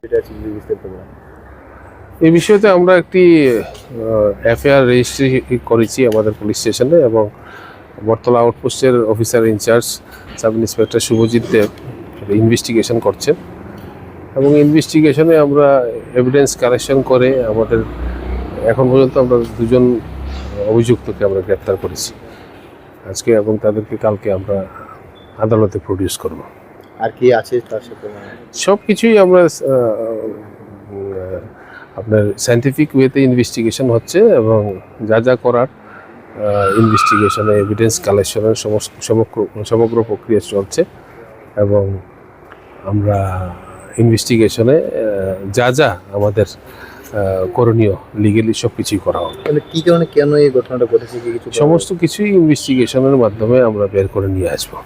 এটা আছে যদি বিস্তারিত বলেন। এই বিষয়তে আমরা একটি এফআইআর রেজিস্ট্রি করেছি আমাদের পুলিশ স্টেশনে, এবং বটতলা আউটপোস্টের officer in charge sub inspector Subhajit Deb investigation করছেন, এবং ইনভেস্টিগেশনে আমরা এভিডেন্স কালেকশন করে আমাদের এখন পর্যন্ত আমরা 2 জন অভিযুক্তকে আমরা গ্রেপ্তার করেছি আজকে, এবং তাদেরকে কালকে আমরা আদালতে প্রডিউস করব। আর কি আছে তার সাথে? সব কিছুই আমরা আপনার সায়েন্টিফিক ওয়েতে ইনভেস্টিগেশন হচ্ছে, এবং যা যা করার ইনভেস্টিগেশনে এভিডেন্স কালেকশনের সমগ্র প্রক্রিয়া চলছে, এবং আমরা ইনভেস্টিগেশনে যা যা আমাদের করণীয় লিগেলি সব কিছুই করা হবে। মানে কি কারণে কেন এই ঘটনাটা ঘটেছে কি কিছু সমস্ত কিছুই ইনভেস্টিগেশনের মাধ্যমে আমরা বের করে নিয়ে আসবো।